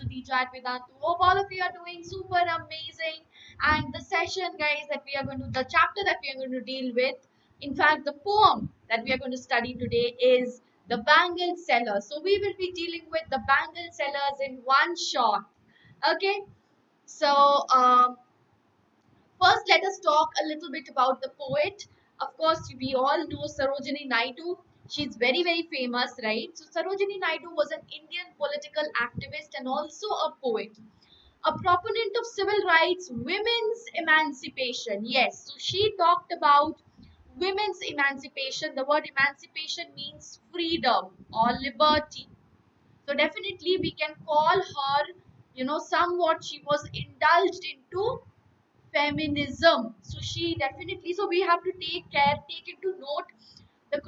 the teacher at Vedantu. Hope all of you are doing super amazing. And the session, guys, that we are going to, the chapter that we are going to deal with, in fact, the poem that we are going to study today is the Bangle Sellers. So we will be dealing with the Bangle Sellers in one shot. Okay. So, first, let us talk a little bit about the poet. Of course, we all know Sarojini Naidu. She's very, very famous, right? So, Sarojini Naidu was an Indian political activist and also a poet, a proponent of civil rights, women's emancipation. Yes, so she talked about women's emancipation. The word emancipation means freedom or liberty. So, definitely, we can call her, somewhat she was indulged into feminism. So she definitely, so we have to take into note the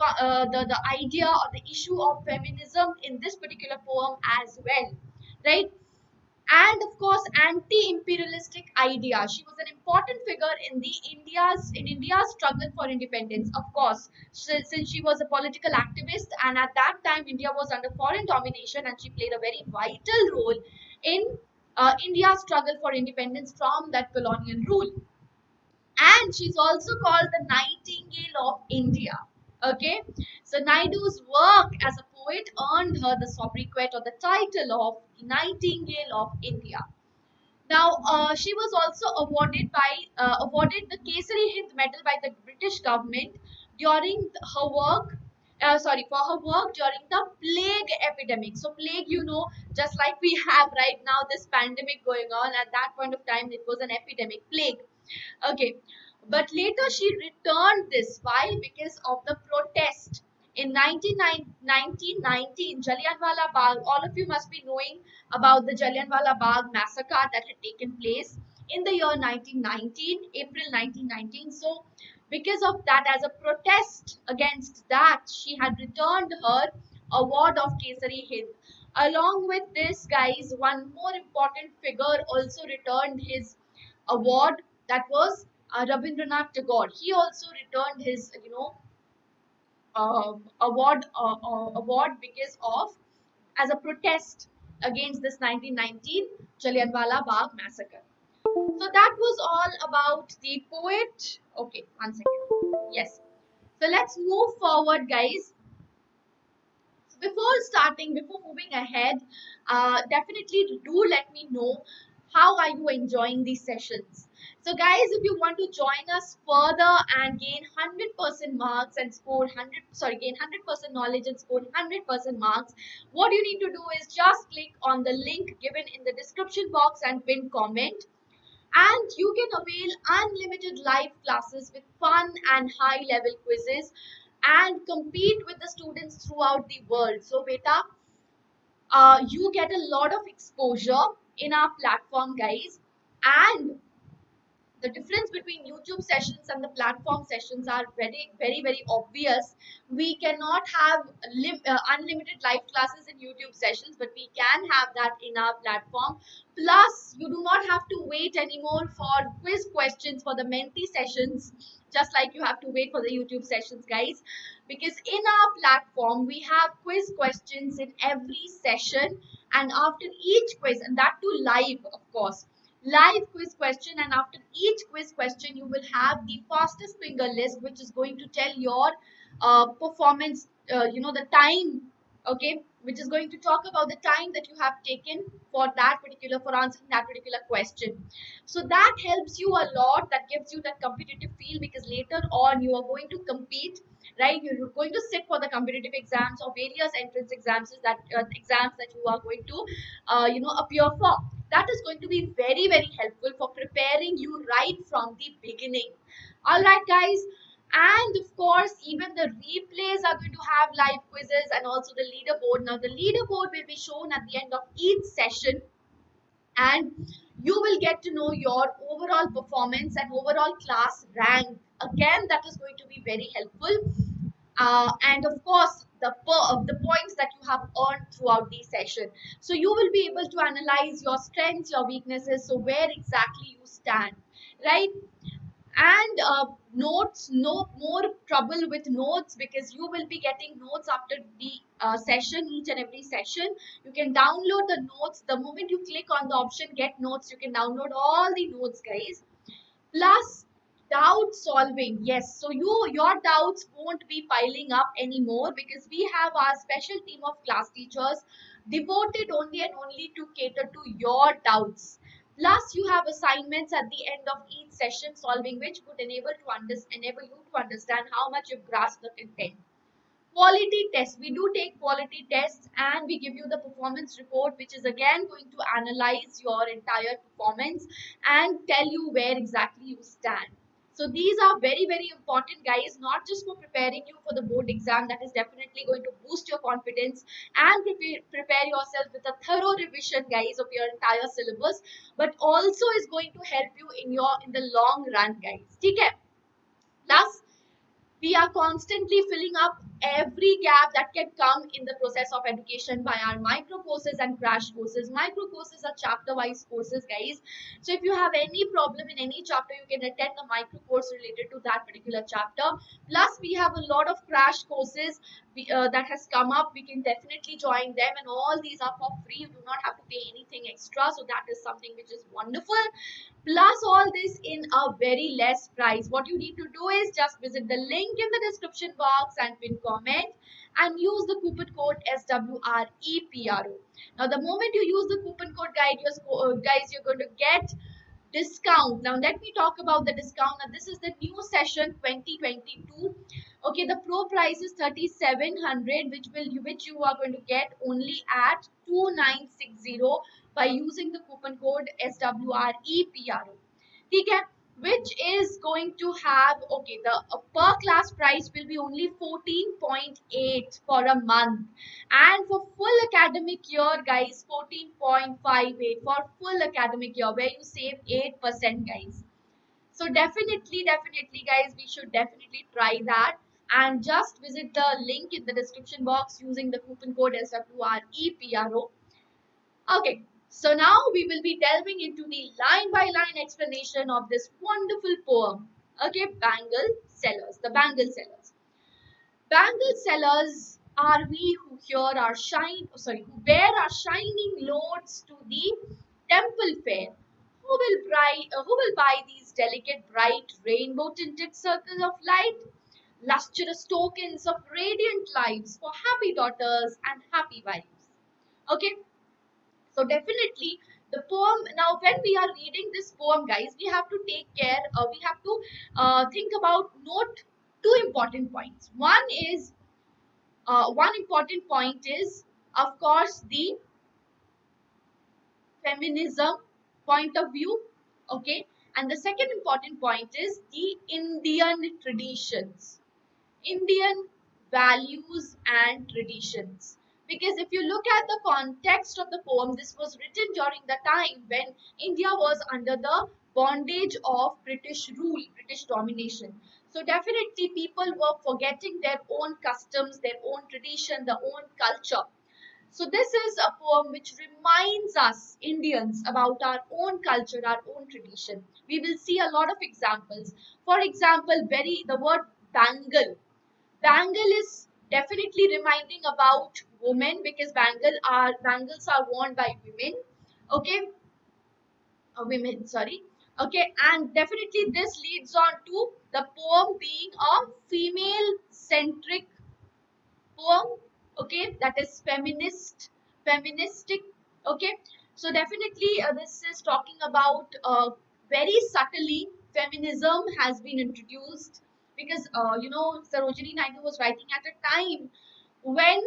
idea or the issue of feminism in this particular poem as well, right? And of course, anti-imperialistic idea. She was an important figure in the India's struggle for independence. Of course, since she was a political activist, and at that time India was under foreign domination, and she played a very vital role in India's struggle for independence from that colonial rule. And she's also called the Nightingale of India. Okay, so Naidu's work as a poet earned her the sobriquet or the title of Nightingale of India. Now, she was also awarded the Kesari Hind Medal by the British government during her work. For her work during the plague epidemic. So, plague, just like we have right now this pandemic going on, at that point of time, it was an epidemic, plague. Okay, but later she returned this. Why? Because of the protest in 1919 Jallianwala Bagh. All of you must be knowing about the Jallianwala Bagh massacre that had taken place in the year 1919, April 1919. So, because of that, as a protest against that, she had returned her award of Kesari Hind. Along with this, guys, one more important figure also returned his award, that was Rabindranath Tagore. He also returned his, award because of, as a protest against this 1919 Jallianwala Bagh massacre. So that was all about the poet. Okay, one second. Yes. So let's move forward, guys. Before moving ahead, definitely do let me know how are you enjoying these sessions. So guys, if you want to join us further and gain 100% marks and score gain 100% knowledge and score 100% marks, what you need to do is just click on the link given in the description box and pin comment, and you can avail unlimited live classes with fun and high level quizzes and compete with the students throughout the world. So beta, you get a lot of exposure in our platform, guys, and the difference between YouTube sessions and the platform sessions are very, very, very obvious. We cannot have unlimited live classes in YouTube sessions, but we can have that in our platform. Plus, you do not have to wait anymore for quiz questions for the mentee sessions, just like you have to wait for the YouTube sessions, guys. Because in our platform, we have quiz questions in every session, and after each quiz, and that too live, of course, live quiz question, and after each quiz question you will have the fastest finger list, which is going to tell your performance, the time, okay, which is going to talk about the time that you have taken for answering that particular question. So that helps you a lot, that gives you that competitive feel, because later on you are going to compete, right? You're going to sit for the competitive exams or various entrance exams that you are going to appear for. That is going to be very, very helpful for preparing you right from the beginning. All right, guys. And of course, even the replays are going to have live quizzes and also the leaderboard. Now, the leaderboard will be shown at the end of each session, and you will get to know your overall performance and overall class rank. Again, that is going to be very helpful. And of course, the points that you have earned throughout the session. So you will be able to analyze your strengths, your weaknesses, so where exactly you stand, right? And notes, no more trouble with notes, because you will be getting notes after the session, each and every session. You can download the notes the moment you click on the option get notes. You can download all the notes, guys. Plus doubt solving, yes, so your doubts won't be piling up anymore, because we have our special team of class teachers devoted only and only to cater to your doubts. Plus you have assignments at the end of each session, solving which would enable you to understand how much you've grasped the content. Quality tests, we do take quality tests, and we give you the performance report, which is again going to analyze your entire performance and tell you where exactly you stand. So these are very, very important, guys, not just for preparing you for the board exam, that is definitely going to boost your confidence and prepare yourself with a thorough revision, guys, of your entire syllabus, but also is going to help you in the long run, guys. Okay. Plus we are constantly filling up every gap that can come in the process of education by our micro courses and crash courses. Micro courses are chapter wise courses, guys. So if you have any problem in any chapter, you can attend the micro course related to that particular chapter. Plus we have a lot of crash courses that has come up. We can definitely join them, and all these are for free. You do not have to pay anything extra, so that is something which is wonderful. Plus all this in a very less price. What you need to do is just visit the link in the description box and pin comment, and use the coupon code SWREPRO. Now the moment you use the coupon code, guys, you're going to get discount. Now let me talk about the discount. Now this is the new session 2022. Okay, the pro price is 3700, which you are going to get only at 2960 by using the coupon code SWREPRO. Okay, which is going to have, okay, the per class price will be only 14.8 for a month, and for full academic year, guys, 14.58 for full academic year, where you save 8%, guys. So definitely, guys, we should definitely try that, and just visit the link in the description box using the coupon code SWREPRO. Okay, so now we will be delving into the line by line explanation of this wonderful poem. Okay, Bangle Sellers, the Bangle Sellers. Bangle sellers are we who who bear our shining loads to the temple fair. Who will buy these delicate, bright, rainbow-tinted circles of light? Lustrous tokens of radiant lives for happy daughters and happy wives. Okay, so definitely the poem. Now, when we are reading this poem, guys, we have to take care. We have to think about note two important points. One important point is, of course, the feminism point of view. Okay, and the second important point is the Indian traditions, Indian values and traditions. Because if you look at the context of the poem, this was written during the time when India was under the bondage of British rule, British domination. So definitely people were forgetting their own customs, their own tradition, their own culture. So this is a poem which reminds us Indians about our own culture, our own tradition. We will see a lot of examples. For example, the word bangle. Bangle is definitely reminding about women, because bangles are worn by women. Okay, women, sorry. Okay, and definitely this leads on to the poem being a female centric poem. Okay, that is feministic. Okay, so definitely this is talking about very subtly feminism has been introduced, because Sarojini Naidu was writing at a time when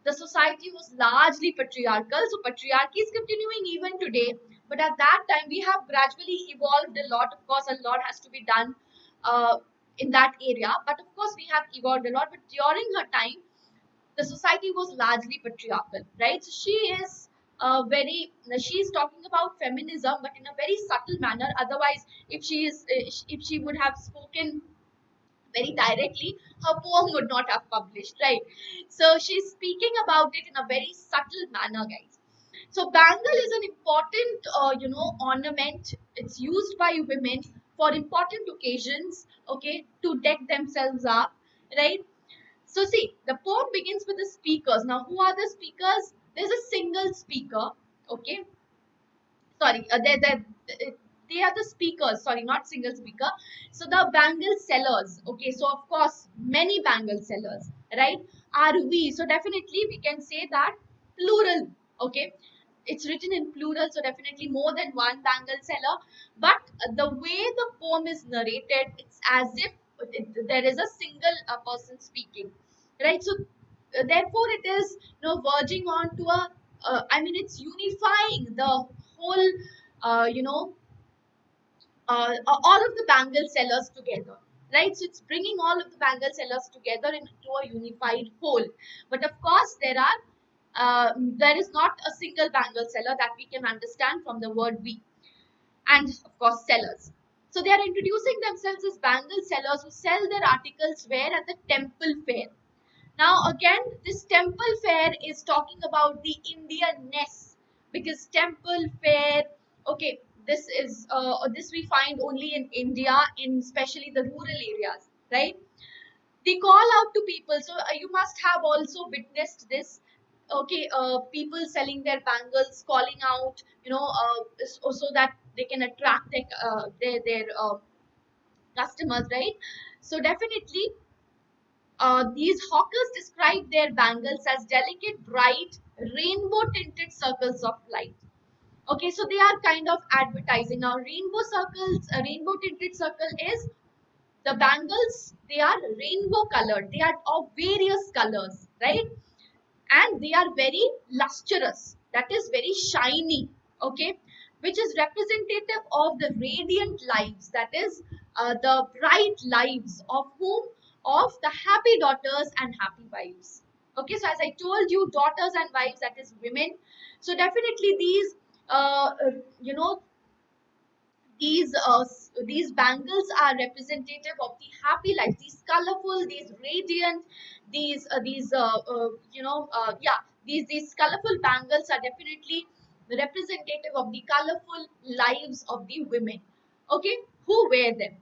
the society was largely patriarchal. So patriarchy is continuing even today, but at that time we have gradually evolved a lot. Of course, a lot has to be done uh, in that area, but of course we have evolved a lot. But during her time, the society was largely patriarchal, right? So she's talking about feminism, but in a very subtle manner. Otherwise, if she would have spoken very directly, her poem would not have published, right? So she's speaking about it in a very subtle manner, guys. So bangle is an important ornament. It's used by women for important occasions, okay, to deck themselves up, right? So see, the poem begins with the speakers. Now, who are the speakers? There's a single speaker, okay. Sorry, they are the speakers. Sorry, not single speaker. So the bangle sellers, okay. So of course, many bangle sellers, right? Are we? So definitely we can say that plural, okay. It's written in plural, so definitely more than one bangle seller. But the way the poem is narrated, it's as if there is a single person speaking, right? So therefore it is, verging on to a, I mean, it's unifying the whole, you know, all of the bangle sellers together, right? So it's bringing all of the bangle sellers together into a unified whole. But of course there is not a single bangle seller that we can understand from the word we, and of course sellers. So they are introducing themselves as bangle sellers who sell their articles where at the temple fair. Now, again, this temple fair is talking about the Indianness, because temple fair, okay, this we find only in India, in especially the rural areas, right? They call out to people. So you must have also witnessed this. Okay, people selling their bangles, calling out, so that they can attract their customers, right? So definitely these hawkers describe their bangles as delicate, bright, rainbow tinted circles of light. Okay, so they are kind of advertising. Now, rainbow circles, a rainbow tinted circle is the bangles, they are rainbow colored, they are of various colors, right? And they are very lustrous, that is very shiny, okay, which is representative of the radiant lives, that is the bright lives of whom, of the happy daughters and happy wives. Okay, so as I told you, daughters and wives, that is women. So definitely these you know these bangles are representative of the happy life, these colorful, these radiant, these colorful bangles are definitely representative of the colorful lives of the women, okay, who wear them.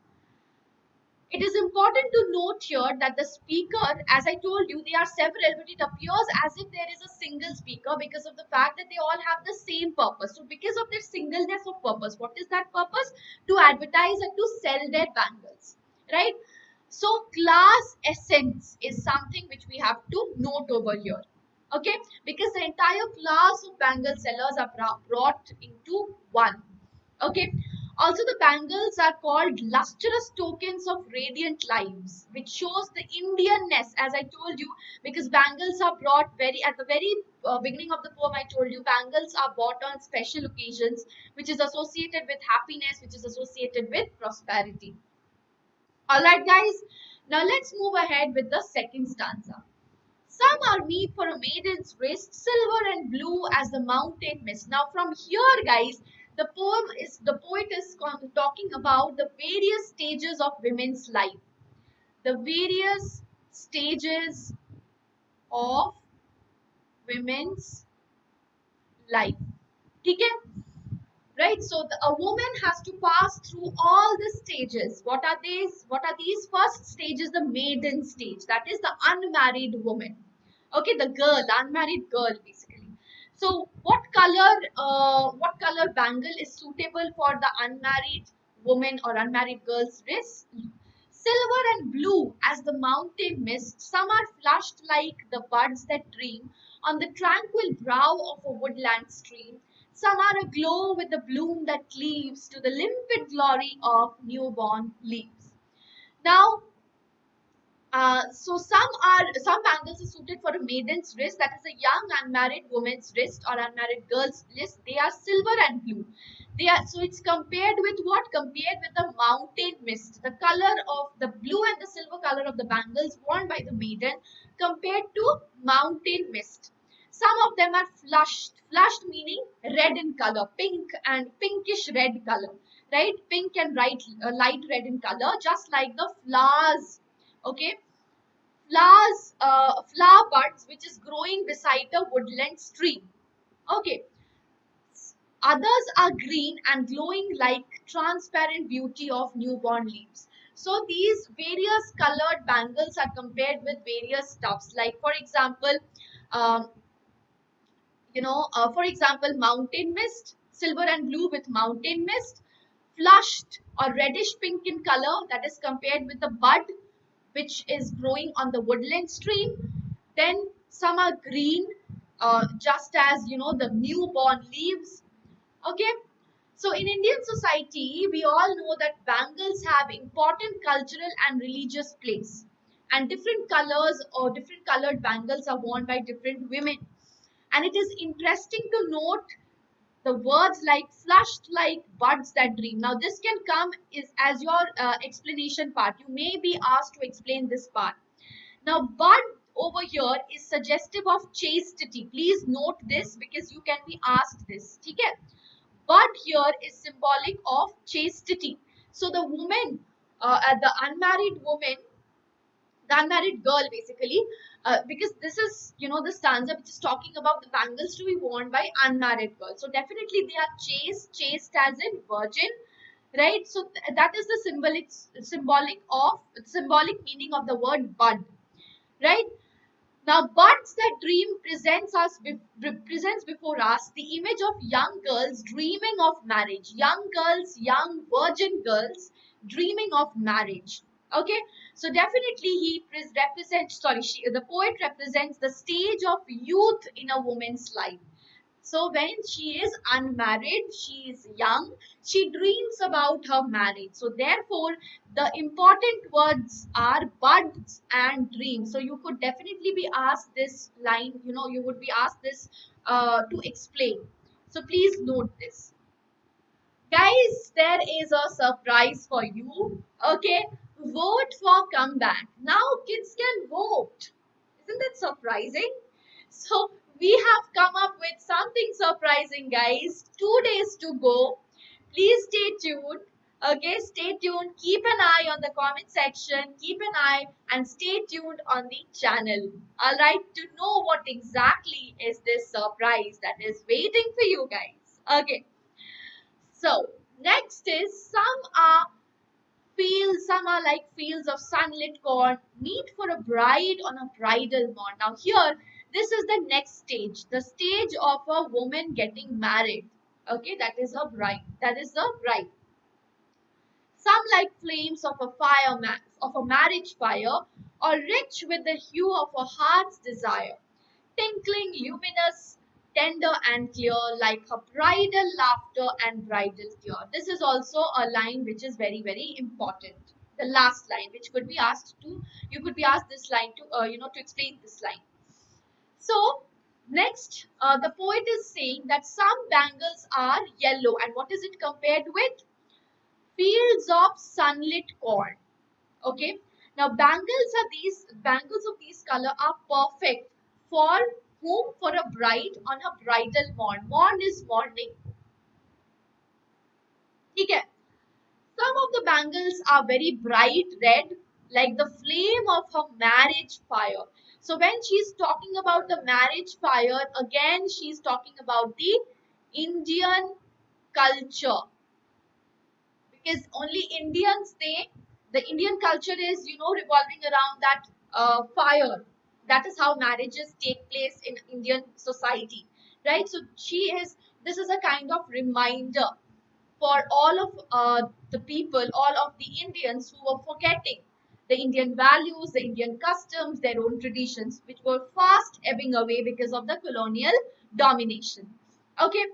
It is important to note here that the speaker, as I told you, they are several, but it appears as if there is a single speaker because of the fact that they all have the same purpose. So, because of their singleness of purpose, what is that purpose? To advertise and to sell their bangles, right? So, class essence is something which we have to note over here, okay? Because the entire class of bangle sellers are brought into one. Okay. Also, the bangles are called lustrous tokens of radiant lives, which shows the Indianness, as I told you, because bangles are brought very at the very beginning of the poem. I told you bangles are bought on special occasions, which is associated with happiness, which is associated with prosperity. All right, guys. Now let's move ahead with the second stanza. Some are meet for a maiden's wrist, silver and blue as the mountain mist. Now, from here, guys, the poet is talking about the various stages of women's life. The various stages of women's life. Okay? Right? So a woman has to pass through all the stages. What are these? What are these? First stage is the maiden stage. That is the unmarried woman. Okay, the girl, unmarried girl, basically. So what color bangle is suitable for the unmarried woman or unmarried girl's wrist? Silver and blue as the mountain mist, some are flushed like the buds that dream on the tranquil brow of a woodland stream. Some are aglow with the bloom that cleaves to the limpid glory of newborn leaves. Now, so some bangles are suited for a maiden's wrist, that is a young unmarried woman's wrist or unmarried girl's wrist. They are silver and blue. They are, so it's compared with what? Compared with the mountain mist, the color of the blue and the silver color of the bangles worn by the maiden, compared to mountain mist. Some of them are flushed meaning red in color, pink and pinkish red color, right? Pink and light red in color, just like the flowers, okay, flower buds which is growing beside the woodland stream, okay. Others are green and glowing like transparent beauty of newborn leaves. So these various colored bangles are compared with various stuffs. Like for example, um, for example, mountain mist, silver and blue with mountain mist, flushed or reddish pink in color, that is compared with the bud which is growing on the woodland stream. Then some are green, just as the newborn leaves. Okay, so in Indian society, we all know that bangles have important cultural and religious place, and different colors or different colored bangles are worn by different women. And it is interesting to note the words like flushed like buds that dream. Now this can come is as your explanation part. You may be asked to explain this part. Now bud over here is suggestive of chastity. Please note this because you can be asked this. Okay? Bud here is symbolic of chastity. So the woman, the unmarried woman, the unmarried girl basically, because this is the stanza which is talking about the bangles to be worn by unmarried girls, so definitely they are chaste as in virgin, right? So that is the symbolic meaning of the word bud, right? Now, Buds That Dream presents before us the image of young girls dreaming of marriage. Young girls, young virgin girls dreaming of marriage. Okay, so definitely represents. Sorry, the poet represents the stage of youth in a woman's life. So when she is unmarried, she is young, she dreams about her marriage. So therefore, the important words are buds and dreams. So you could definitely be asked this line, you would be asked this to explain. So please note this. Guys, there is a surprise for you. Okay, vote for comeback. Now kids can vote. Isn't that surprising? So we have come up with something surprising, guys. 2 days to go. Please stay tuned. Okay, stay tuned. Keep an eye on the comment section. Keep an eye and stay tuned on the channel. Alright, to know what exactly is this surprise that is waiting for you guys. Okay. So next is some are like fields of sunlit corn, meet for a bride on a bridal morn. Now here, this is the next stage, the stage of a woman getting married. Okay, that is a bride. That is the bride. Some like flames of a of a marriage fire, or rich with the hue of a heart's desire, tinkling, luminous, tender and clear, like her bridal laughter and bridal tear. This is also a line which is very, very important. The last line, which could be asked to, you could be asked this line to, to explain this line. So, next, the poet is saying that some bangles are yellow, and what is it compared with? Fields of sunlit corn. Okay, now bangles of these color are perfect for whom? For a bride on a bridal morn. Morn is morning. Okay, some of the bangles are very bright red, like the flame of her marriage fire. So when she's talking about the marriage fire, again she's talking about the Indian culture, because only Indians, the Indian culture is revolving around that fire. That is how marriages take place in Indian society, right? So this is a kind of reminder for all of the people, all of the Indians who were forgetting the Indian values, the Indian customs, their own traditions, which were fast ebbing away because of the colonial domination. Okay,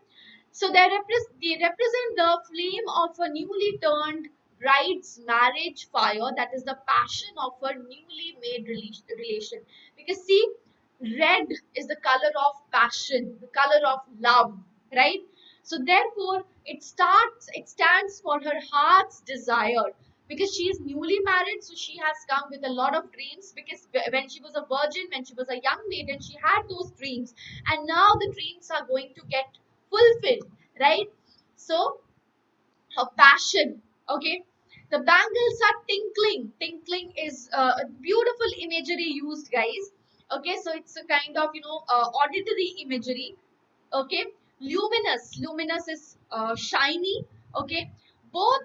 so they represent the flame of a newly turned bride's marriage fire, that is the passion of a newly made relation. Because see, red is the color of passion, the color of love, right? So therefore, it stands for her heart's desire, because she is newly married, so she has come with a lot of dreams, because when she was a virgin, when she was a young maiden, she had those dreams, and now the dreams are going to get fulfilled, right? So her passion, okay, the bangles are tinkling. Tinkling is a beautiful imagery used, guys. Okay, so it's a kind of auditory imagery. Okay, Luminous is shiny. Okay, both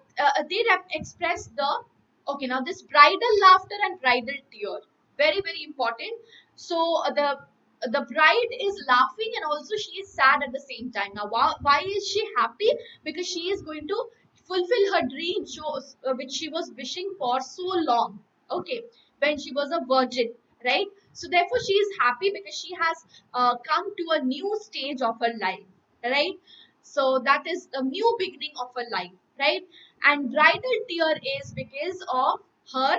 they express the, okay, now this bridal laughter and bridal tear, very very important. So the bride is laughing and also she is sad at the same time. Now why is she happy? Because she is going to fulfill her dream shows, which she was wishing for so long, okay, when she was a virgin, right? So therefore she is happy because she has come to a new stage of her life, right? So that is the new beginning of her life, right? And bridal tear is because of her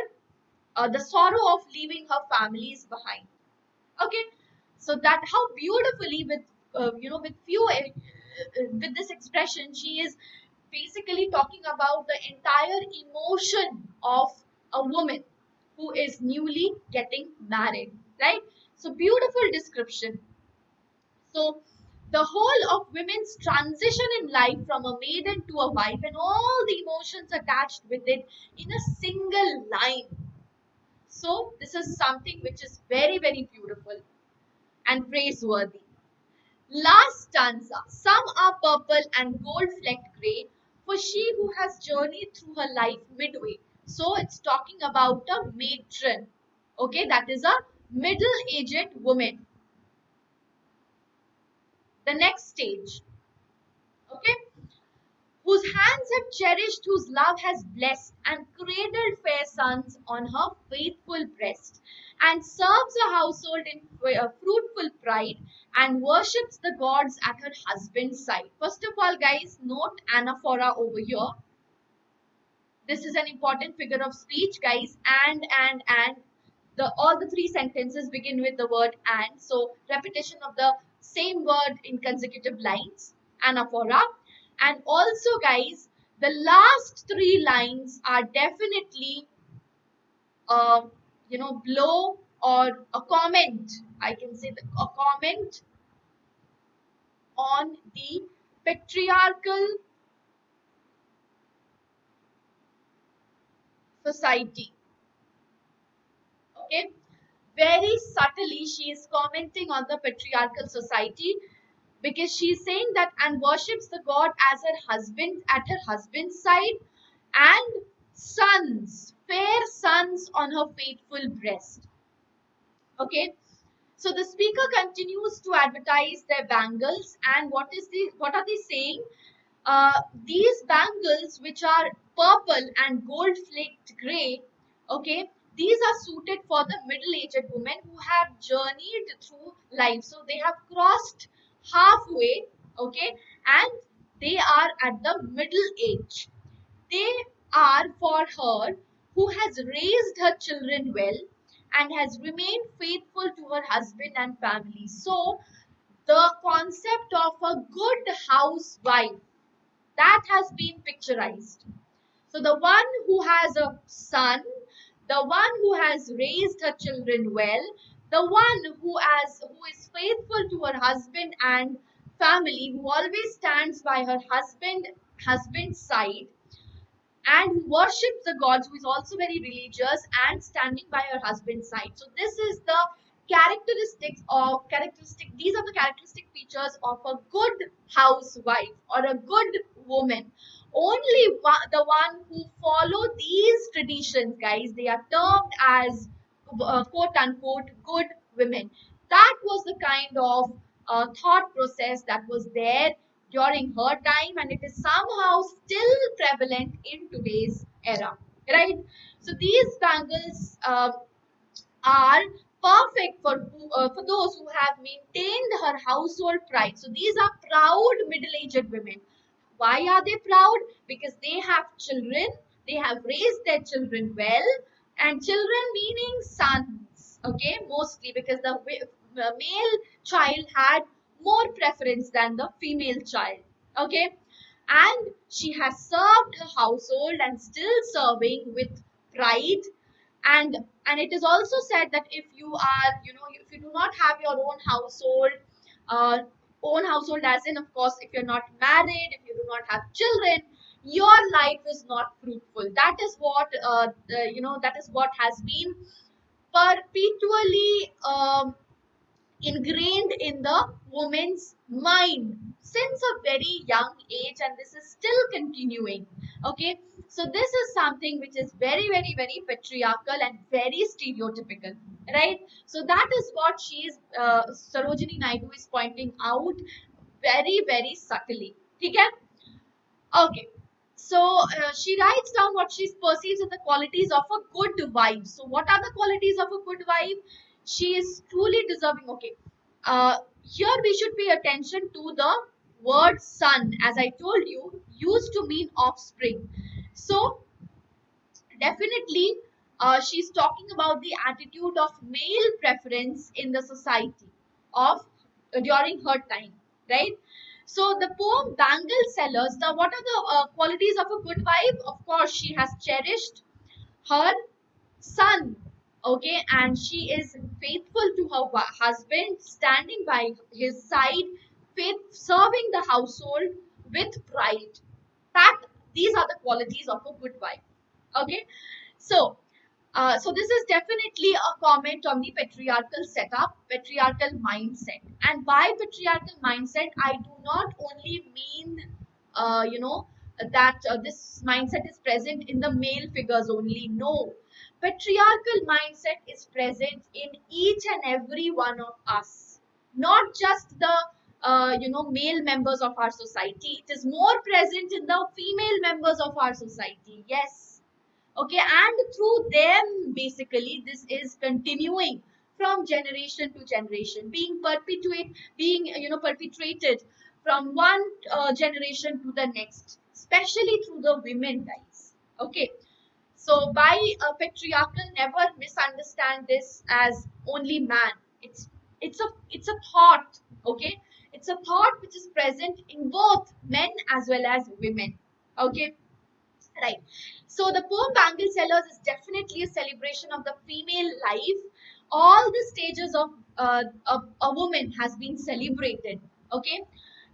the sorrow of leaving her families behind. Okay, so that how beautifully with with few with this expression she is basically talking about the entire emotion of a woman who is newly getting married, right? So beautiful description. So the whole of women's transition in life from a maiden to a wife and all the emotions attached with it in a single line. So this is something which is very very beautiful and praiseworthy. Last stanza. Some are purple and gold flecked grey, for she who has journeyed through her life midway. So it's talking about a matron. Okay, that is a middle aged woman. The next stage. Okay, whose hands have cherished, whose love has blessed, and cradled fair sons on her faithful breast, and serves a household in fruitful pride, and worships the gods at her husband's side. First of all, guys, note anaphora over here. This is an important figure of speech, guys. And the all the three sentences begin with the word and. So repetition of the same word in consecutive lines, anaphora. And also, guys, the last three lines are definitely uh, blow or a comment. I can say a comment on the patriarchal society. Okay, very subtly she is commenting on the patriarchal society, because she is saying that and worships the god as her husband at her husband's side, and sons, fair sons on her faithful breast. Okay, so the speaker continues to advertise their bangles, and what are they saying? These bangles, which are purple and gold flaked gray, okay, these are suited for the middle-aged women who have journeyed through life. So they have crossed halfway, okay, and they are at the middle age. They are for her who has raised her children well and has remained faithful to her husband and family. So the concept of a good housewife, that has been picturized. So the one who has a son, the one who has raised her children well, the one who is faithful to her husband and family, who always stands by her husband's side, and who worships the gods, who is also very religious and standing by her husband's side. So this is the these are the characteristic features of a good housewife or a good woman. Only the one who follow these traditions, guys, they are termed as quote unquote good women. That was the kind of thought process that was there during her time, and it is somehow still prevalent in today's era, right? So these bangles are perfect for those who have maintained her household pride. So these are proud middle-aged women. Why are they proud? Because they have children, they have raised their children well, and children meaning sons, okay, mostly because the male child had more preference than the female child, okay. And she has served her household and still serving with pride. And it is also said that if you are, if you do not have your uh, own household, as in, of course, if you're not married, if you do not have children, your life is not fruitful. That is what that is what has been perpetually ingrained in the woman's mind. since a very young age, and this is still continuing. Okay, so this is something which is very, very, very patriarchal and very stereotypical, right? So that is what she is, Sarojini Naidu is pointing out very, very subtly. Okay. Okay. So she writes down what she perceives as the qualities of a good wife. So what are the qualities of a good wife? She is truly deserving. Okay. Here we should pay attention to the word son. As I told you, used to mean offspring. So definitely, she's talking about the attitude of male preference in the society of during her time, right? So the poem Bangle Sellers. Now, what are the qualities of a good wife? Of course, she has cherished her son, okay, and she is faithful to her husband, standing by his side, serving the household with pride. That these are the qualities of a good wife. Okay, so so this is definitely a comment on the patriarchal setup, patriarchal mindset. And by patriarchal mindset, I do not only mean, that this mindset is present in the male figures only. No, patriarchal mindset is present in each and every one of us, not just the male members of our society. It is more present in the female members of our society. Yes. Okay, and through them basically this is continuing from generation to generation, being perpetuated from one generation to the next, especially through the women, guys. Okay, so by patriarchal, never misunderstand this as only man. It's a thought. Okay, it's a thought which is present in both men as well as women. Okay. Right. So the poem Bangle Sellers is definitely a celebration of the female life. All the stages of a woman has been celebrated. Okay.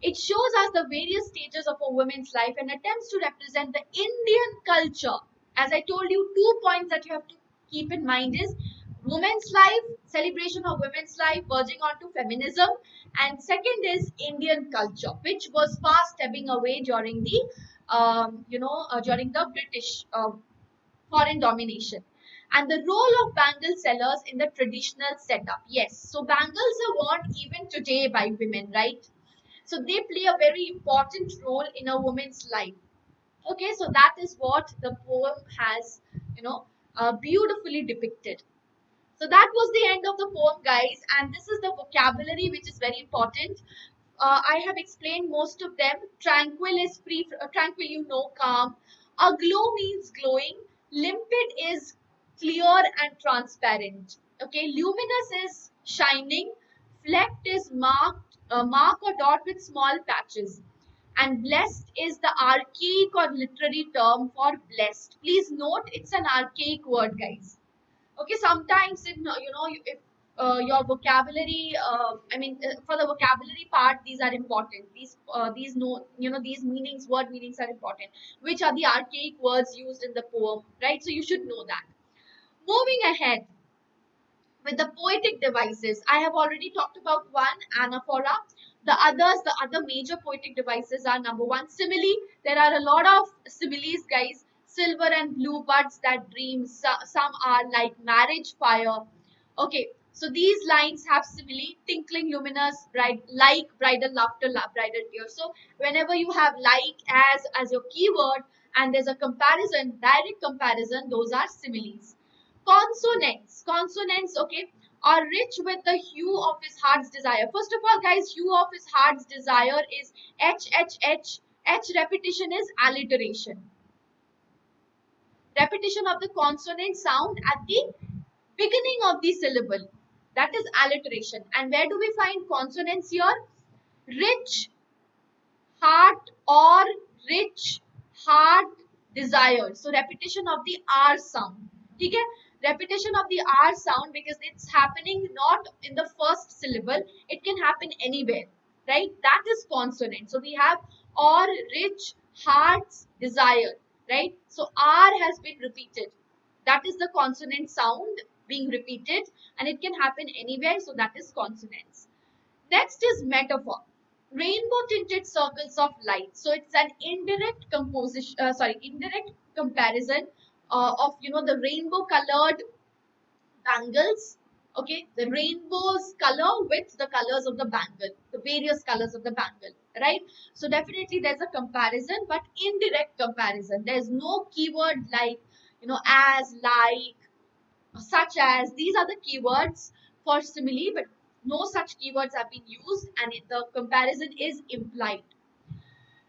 It shows us the various stages of a woman's life and attempts to represent the Indian culture. As I told you, 2 points that you have to keep in mind is women's life, celebration of women's life, verging on to feminism, and second is Indian culture, which was fast ebbing away during the during the British foreign domination. And the role of bangle sellers in the traditional setup. Yes, so bangles are worn even today by women, right? So they play a very important role in a woman's life. Okay, so that is what the poem has, beautifully depicted. So that was the end of the poem, guys, and this is the vocabulary which is very important. I have explained most of them. Tranquil is free, tranquil, calm. Aglow means glowing. Limpid is clear and transparent. Okay, luminous is shining. Flecked is mark or dot with small patches. And blessed is the archaic or literary term for blessed. Please note it's an archaic word, guys. Okay, sometimes in if your vocabulary, for the vocabulary part, these are important. These no these meanings, word meanings are important. Which are the archaic words used in the poem, right? So you should know that. Moving ahead with the poetic devices, I have already talked about one, anaphora. The other major poetic devices are: number one, simile. There are a lot of similes, guys. Silver and blue buds that dream. Some are like marriage fire. Okay, so these lines have simile: tinkling, luminous, bright, like bridal laughter, bridal tears. So whenever you have like as your keyword and there's a comparison, direct comparison, those are similes. Consonants, okay, are rich with the hue of his heart's desire. First of all, guys, hue of his heart's desire is H, H, H. H repetition is alliteration. Repetition of the consonant sound at the beginning of the syllable. That is alliteration. And where do we find consonants here? Rich, heart, or rich, heart, desire. So repetition of the R sound. Okay? Repetition of the R sound, because it's happening not in the first syllable, it can happen anywhere, right? That is consonant. So we have or, rich, hearts, desire, right? So R has been repeated. That is the consonant sound being repeated, and it can happen anywhere. So that is consonants. Next is metaphor. Rainbow tinted circles of light. So it's an indirect indirect comparison of the rainbow colored bangles. Okay, the rainbow's color with the colors of the bangle, the various colors of the bangle, right? So definitely there's a comparison, but indirect comparison. There's no keyword like as, like, such as. These are the keywords for simile, but no such keywords have been used, and the comparison is implied.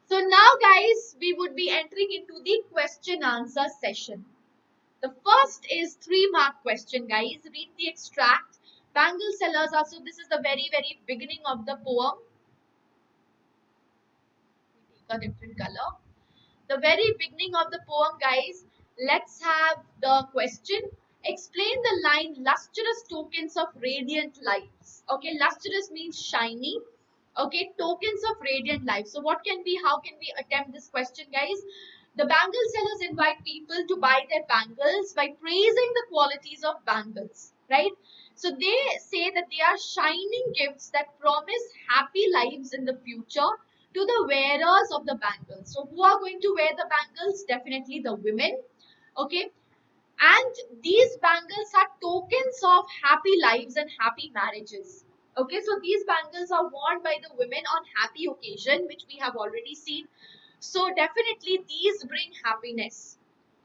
So now, guys, we would be entering into the question answer session. The first is 3-mark question, guys. Read the extract. Bangle sellers are, so this is the very, very beginning of the poem. We take a different color. The very beginning of the poem, guys. Let's have the question. Explain the line lustrous tokens of radiant lights. Okay, lustrous means shiny. Okay, tokens of radiant life. So how can we attempt this question, guys? The bangle sellers invite people to buy their bangles by praising the qualities of bangles, right? So they say that they are shining gifts that promise happy lives in the future to the wearers of the bangles. So who are going to wear the bangles? Definitely the women. Okay, and these bangles are tokens of happy lives and happy marriages. Okay, so these bangles are worn by the women on happy occasion, which we have already seen. So definitely these bring happiness.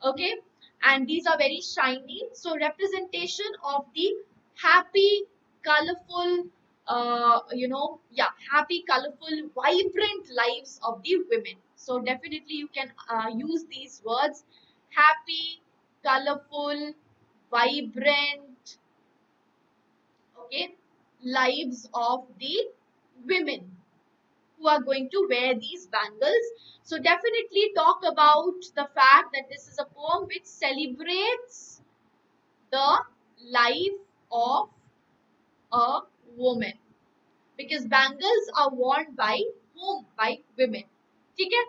Okay, and these are very shiny. So representation of the happy, colorful, happy, colorful, vibrant lives of the women. So definitely you can use these words: happy, colorful, vibrant, okay, lives of the women who are going to wear these bangles. So definitely talk about the fact that this is a poem which celebrates the life of a woman, because bangles are worn by whom? By women. Okay?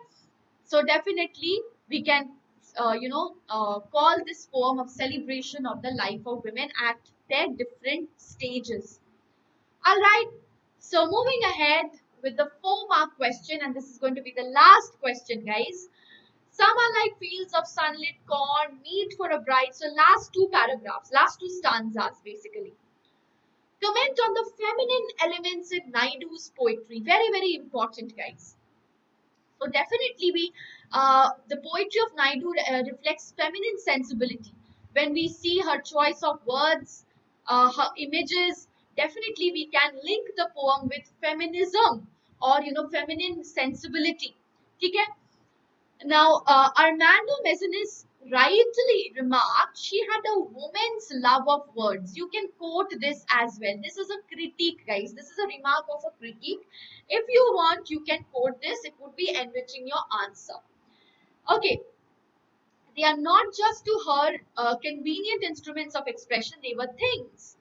So definitely we can call this poem of celebration of the life of women at their different stages. All right. So moving ahead with the 4-mark question, and this is going to be the last question, guys. Some are like fields of sunlit corn, meet for a bride. So last 2 paragraphs, last 2 stanzas, basically. Comment on the feminine elements in Naidu's poetry. Very, very important, guys. So definitely the poetry of Naidu reflects feminine sensibility. When we see her choice of words, her images, definitely we can link the poem with feminism or feminine sensibility. Okay? Now, Armando Mezzanez rightly remarked she had a woman's love of words. You can quote this as well. This is a critique, guys. This is a remark of a critique. If you want, you can quote this. It would be enriching your answer. Okay. They are not just to her convenient instruments of expression, they were things.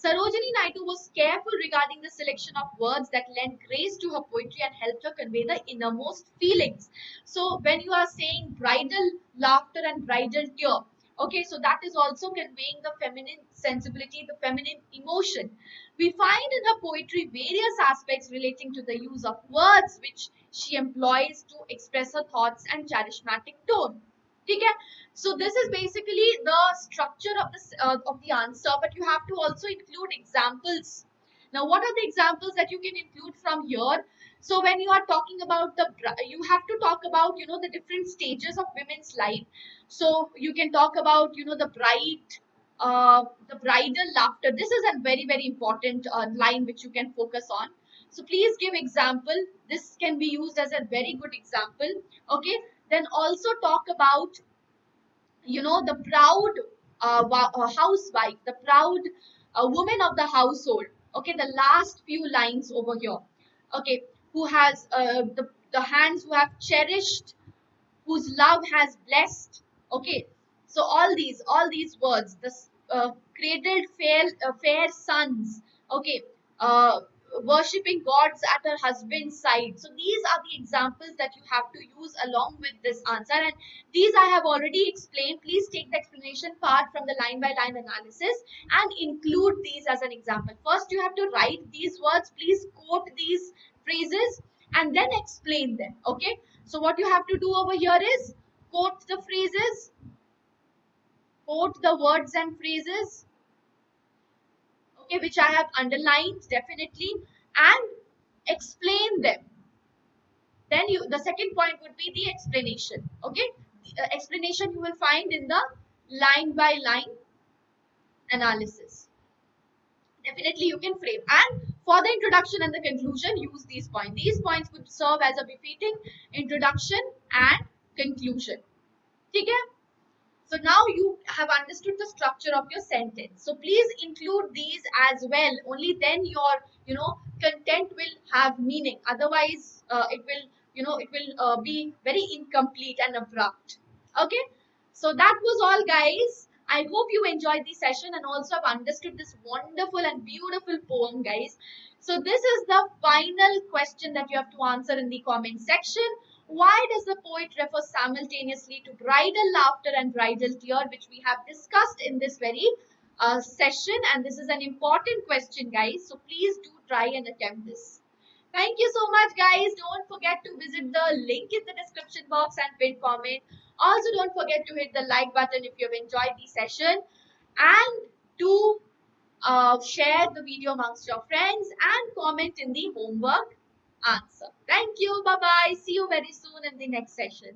Sarojini Naidu was careful regarding the selection of words that lent grace to her poetry and helped her convey the innermost feelings. So, when you are saying bridal laughter and bridal tear, okay, so that is also conveying the feminine sensibility, the feminine emotion. We find in her poetry various aspects relating to the use of words which she employs to express her thoughts and charismatic tone. Okay? So this is basically the structure of the answer, but you have to also include examples. Now, what are the examples that you can include from here? So when you are talking about you have to talk about the different stages of women's life. So you can talk about the bridal laughter. This is a very, very important line which you can focus on. So please give example. This can be used as a very good example. Okay. Then also talk about the proud housewife, the proud woman of the household. Okay, the last few lines over here. Okay, who has the hands who have cherished, whose love has blessed. Okay, so all these words, this cradled fair sons. Okay, worshipping gods at her husband's side. So these are the examples that you have to use along with this answer, and these I have already explained. Please take the explanation part from the line by line analysis and include these as an example. First, you have to write these words. Please quote these phrases and then explain them. Okay, so what you have to do over here is quote the phrases, quote the words and phrases, okay, which I have underlined definitely, and explain them. Then the second point would be the explanation. Okay, the explanation you will find in the line by line analysis. Definitely you can frame, and for the introduction and the conclusion use these points. These points would serve as a befitting introduction and conclusion. Okay, so now you have understood the structure of your sentence, so please include these as well. Only then your content will have meaning. Otherwise it will be very incomplete and abrupt. Okay, so that was all, guys. I hope you enjoyed the session and also have understood this wonderful and beautiful poem, guys. So this is the final question that you have to answer in the comment section. Why does the poet refer simultaneously to bridal laughter and bridal tear, which we have discussed in this very session? And this is an important question, guys. So please do try and attempt this. Thank you so much, guys. Don't forget to visit the link in the description box and pin comment. Also, don't forget to hit the like button if you have enjoyed the session, and to share the video amongst your friends and comment in the homework answer. Thank you. Bye bye. See you very soon in the next session.